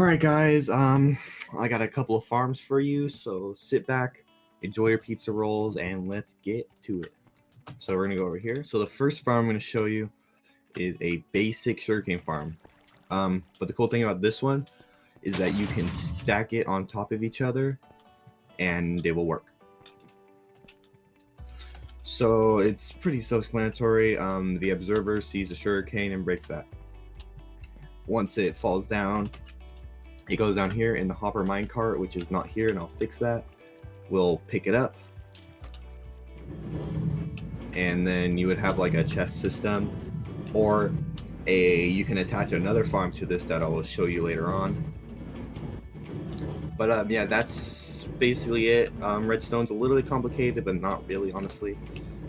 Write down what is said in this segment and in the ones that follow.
All right, guys. I got a couple of farms for you, so sit back, enjoy your pizza rolls, and let's get to it. So we're gonna go over here. So the first farm I'm gonna show you is a basic sugarcane farm. But the cool thing about this one is that you can stack it on top of each other, and it will work. So it's pretty self-explanatory. The observer sees the sugarcane and breaks that. Once it falls down, it goes down here in the hopper minecart, which is not here, and I'll fix that. We'll pick it up, and then you would have like a chest system, or you can attach another farm to this that I will show you later on. But yeah, that's basically it. Redstone's a little complicated, but not really, honestly.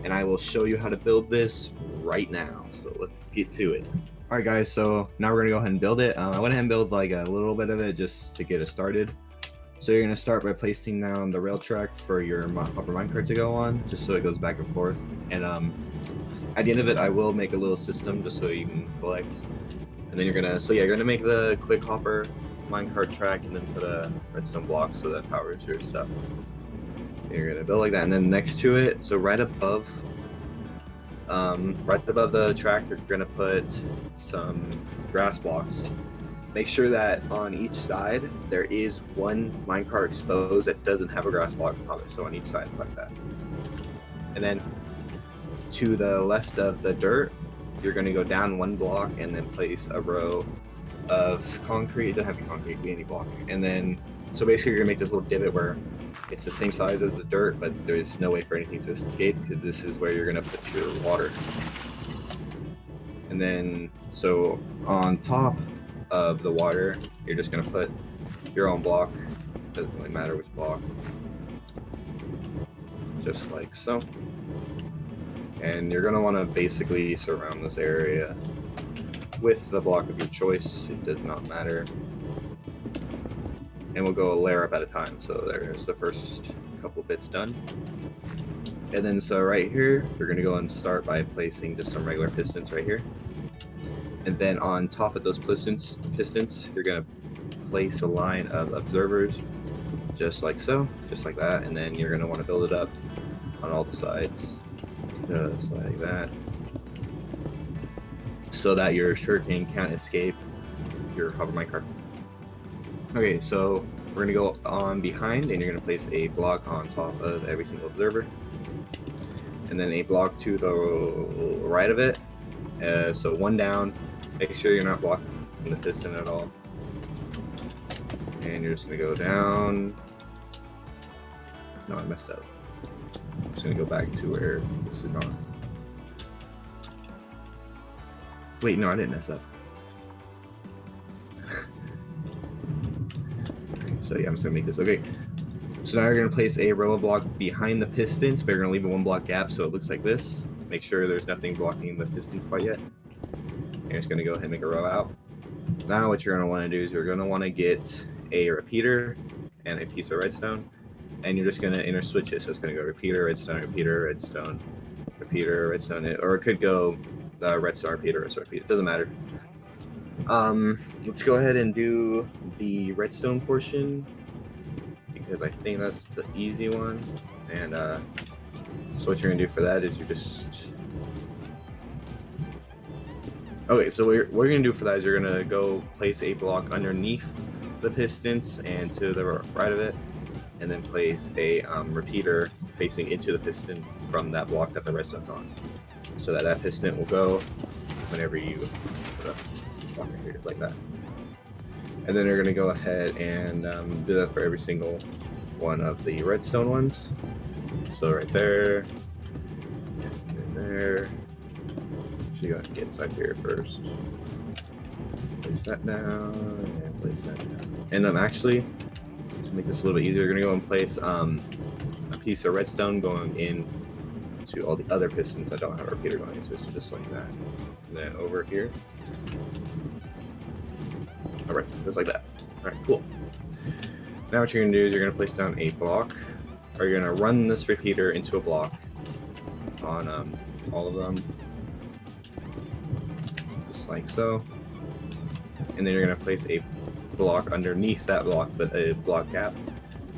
And I will show you how to build this right now. So let's get to it. All right, guys. So now we're gonna go ahead and build it. I went ahead and build like a little bit of it just to get it started. So you're gonna start by placing down the rail track for your hopper minecart to go on, just so it goes back and forth. And at the end of it, I will make a little system just so you can collect. And then you're gonna make the quick hopper minecart track, and then put a redstone block so that powers your stuff. And you're gonna build like that, and then next to it, so right above the track, you're gonna put some grass blocks. Make sure that on each side there is one minecart exposed that doesn't have a grass block on top of it. So on each side it's like that. And then to the left of the dirt, you're going to go down one block and then place a row of concrete. It doesn't have to be concrete, it can be any block. And then, so basically you're going to make this little divot where it's the same size as the dirt, but there's no way for anything to escape, because this is where you're going to put your water. And then, so on top of the water, you're just going to put your own block. Doesn't really matter which block. Just like so. And you're going to want to basically surround this area with the block of your choice. It does not matter. And we'll go a layer up at a time. So there's the first couple bits done. And then so right here, you're going to go and start by placing just some regular pistons right here. And then on top of those pistons, you're going to place a line of observers, just like so, just like that. And then you're going to want to build it up on all the sides, just like that, so that your sugarcane can't escape your hopper minecart. Okay, so we're going to go on behind, and you're going to place a block on top of every single observer. And then a block to the right of it. So one down. Make sure you're not blocking the piston at all. And you're just going to go down. No, I messed up. I'm just going to go back to where this is gone. Wait, no, I didn't mess up. So yeah, I'm just going to make this. Okay. So now you're going to place a row of block behind the pistons, but you're going to leave a one block gap so it looks like this. Make sure there's nothing blocking the pistons quite yet. You're just going to go ahead and make a row out. Now what you're going to want to do is you're going to want to get a repeater and a piece of redstone, and you're just going to interswitch it. So it's going to go repeater, redstone, repeater, redstone, repeater, redstone, or it could go redstone, repeater, redstone, repeater. It doesn't matter. Let's go ahead and do the redstone portion, because I think that's the easy one. And so what you're going to do for that is you're just... Okay, so what you're going to do for that is you're going to go place a block underneath the pistons and to the right of it, and then place a repeater facing into the piston from that block that the redstone's on, so that that piston will go whenever you put a block right here, just like that. And then you're going to go ahead and do that for every single one of the redstone ones. So right there, and there. You got to get inside here first. Place that down and place that down. And actually, to make this a little bit easier, you're gonna go and place a piece of redstone going in to all the other pistons that don't have a repeater going into. So just like that. And then over here. All right, so just like that. All right, cool. Now what you're gonna do is you're gonna place down a block, or you're gonna run this repeater into a block on all of them. Like so, and then you're going to place a block underneath that block, but a block gap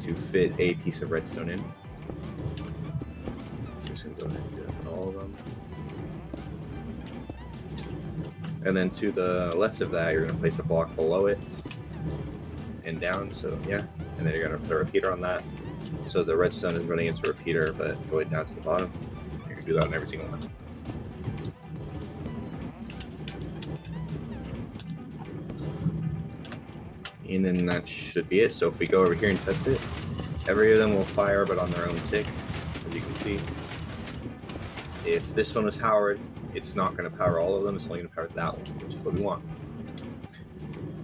to fit a piece of redstone in. So just gonna go ahead and do that for all of them. And then to the left of that, you're gonna place a block below it and down. So yeah, and then you're gonna put a repeater on that. So the redstone is running into a repeater, but going down to the bottom. You're gonna do that on every single one. And then that should be it. So if we go over here and test it, every of them will fire, but on their own tick, as you can see. If this one was powered, it's not going to power all of them. It's only going to power that one, which is what we want.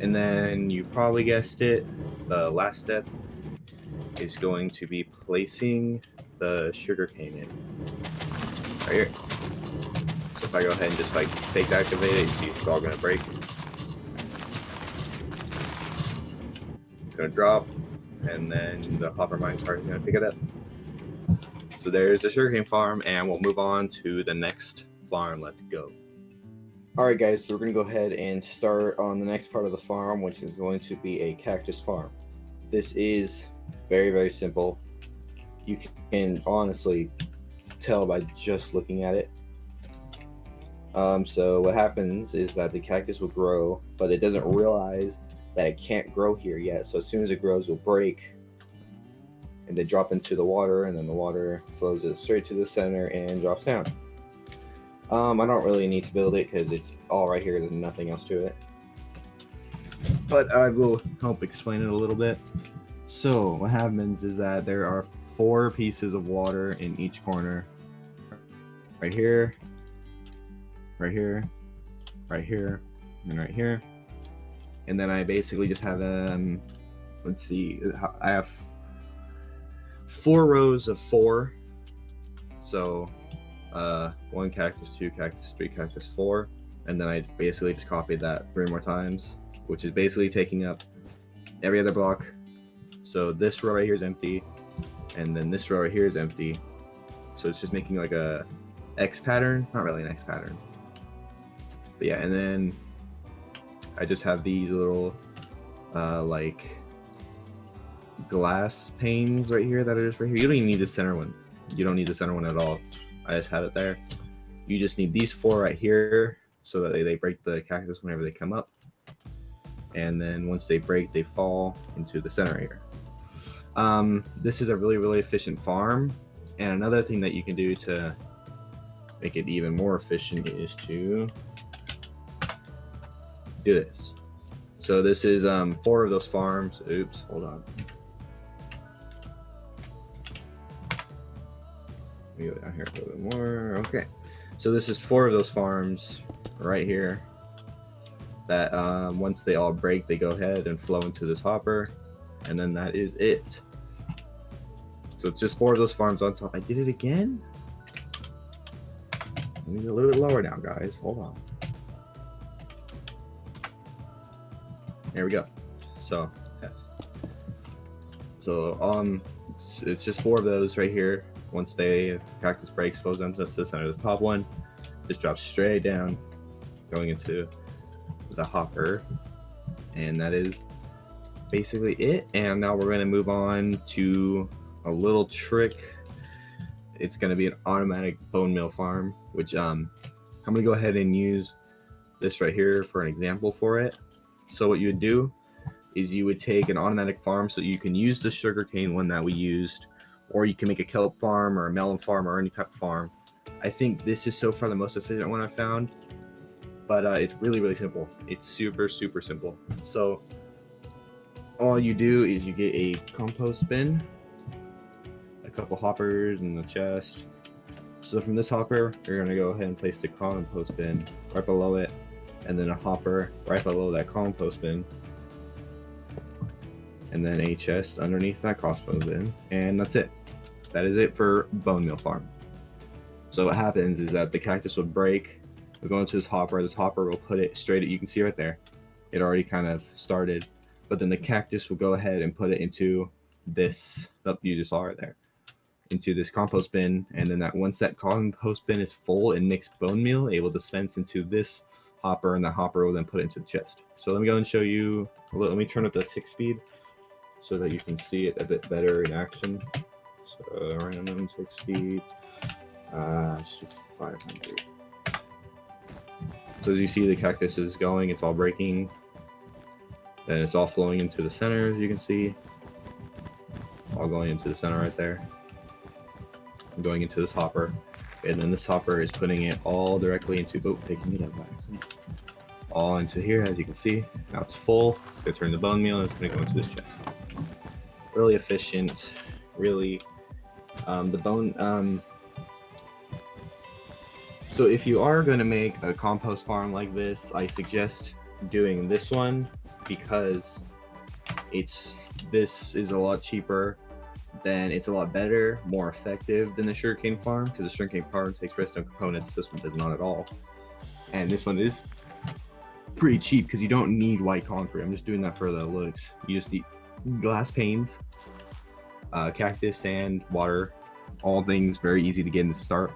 And then you probably guessed it. The last step is going to be placing the sugarcane in right here. So if I go ahead and just like fake activate it, you see it's all going to break. It's going to drop, and then the hopper mine cart is going to pick it up. So there's the sugarcane farm, and we'll move on to the next farm. Let's go. Alright guys, so we're going to go ahead and start on the next part of the farm, which is going to be a cactus farm. This is very, very simple. You can honestly tell by just looking at it. So what happens is that the cactus will grow, but it doesn't realize that it can't grow here yet. So as soon as it grows, it will break, and they drop into the water, and then the water flows it straight to the center and drops down. I don't really need to build it because it's all right here. There's nothing else to it. But I will help explain it a little bit. So what happens is that there are 4 pieces of water in each corner. Right here, right here, right here, and right here. And then I basically just have let's see, I have 4 rows of 4. So 1 cactus, 2 cactus, 3 cactus, 4, and then I basically just copied that 3 more times, which is basically taking up every other block. So this row right here is empty, and then this row right here is empty. So it's just making like a X pattern, not really an X pattern, but yeah. And then I just have these little like glass panes right here that are just right here. You don't even need the center one. You don't need the center one at all. I just had it there. You just need these 4 right here so that they break the cactus whenever they come up. And then once they break, they fall into the center here. This is a really, really efficient farm. And another thing that you can do to make it even more efficient is to do this. So this is 4 of those farms. Oops, hold on. Let me go down here a little bit more. Okay, so this is 4 of those farms right here that once they all break, they go ahead and flow into this hopper, and then that is it. So it's just 4 of those farms on top. I did it again. Let me go a little bit lower now, guys. Hold on. There we go. So yes. So it's just 4 of those right here. Once the cactus breaks, flows down to the center of the top one, just drops straight down, going into the hopper, and that is basically it. And now we're going to move on to a little trick. It's going to be an automatic bone meal farm, which I'm going to go ahead and use this right here for an example for it. So what you would do is you would take an automatic farm, so you can use the sugarcane one that we used, or you can make a kelp farm or a melon farm or any type of farm. I think this is so far the most efficient one I've found, but it's really, really simple. It's super, super simple. So all you do is you get a compost bin, a couple hoppers in the chest. So from this hopper, you're going to go ahead and place the compost bin right below it, and then a hopper right below that compost bin, and then a chest underneath that compost bin, and that's it. That is it for bone meal farm. So what happens is that the cactus will break, we'll go into this hopper will put it straight at, you can see right there, it already kind of started, but then the cactus will go ahead and put it into this, you just saw right there, into this compost bin, and then that once that compost bin is full and mixed bone meal, it will dispense into this hopper, and the hopper will then put it into the chest. So let me go and show you. Let me turn up the tick speed so that you can see it a bit better in action. So random tick speed, 500. So as you see, the cactus is going, it's all breaking, and it's all flowing into the center, as you can see. All going into the center right there. Going into this hopper, and then this hopper is putting it all directly into, picking it up by accident. All into here, as you can see. Now it's full. It's gonna turn the bone meal, and it's gonna go into this chest. Really efficient, really. The bone. So if you are gonna make a compost farm like this, I suggest doing this one because this is a lot cheaper. Then it's a lot better, more effective than the sugarcane farm, because the sugarcane farm takes redstone components. This one does not at all. And this one is pretty cheap because you don't need white concrete. I'm just doing that for the looks. You just need glass panes, cactus, sand, water, all things very easy to get in the start.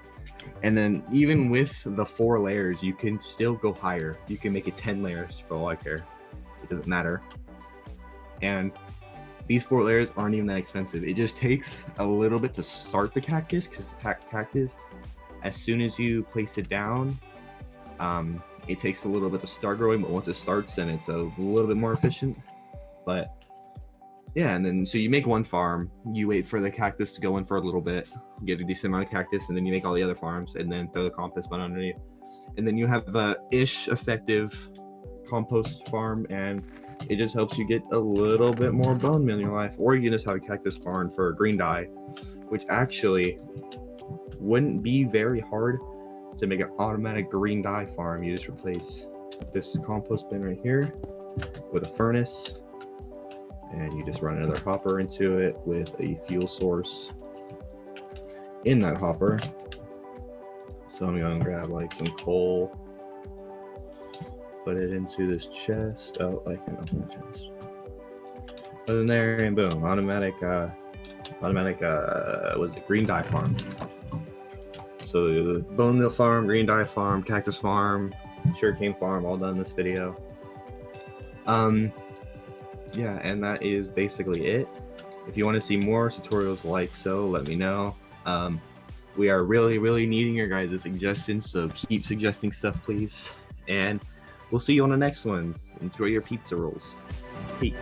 And then even with the 4 layers, you can still go higher. You can make it 10 layers for all I care. It doesn't matter. And these 4 layers aren't even that expensive. It just takes a little bit to start the cactus, because the cactus, as soon as you place it down, it takes a little bit to start growing, but once it starts, then it's a little bit more efficient. But yeah, and then so you make one farm, you wait for the cactus to go in for a little bit, get a decent amount of cactus, and then you make all the other farms, and then throw the compost bun underneath. And then you have a ish effective compost farm, and it just helps you get a little bit more bone meal in your life. Or you can just have a cactus farm for green dye, which actually wouldn't be very hard to make an automatic green dye farm. You just replace this compost bin right here with a furnace, and you just run another hopper into it with a fuel source in that hopper. So I'm gonna grab like some coal, put it into this chest. Oh, I can open the chest. Put it in there, and boom, automatic was it green dye farm. So bone meal farm, green dye farm, cactus farm, sugarcane farm, all done in this video. Yeah, and that is basically it. If you want to see more tutorials like so, let me know. We are really needing your guys' suggestions, so keep suggesting stuff, please. And we'll see you on the next ones. Enjoy your pizza rolls. Peace.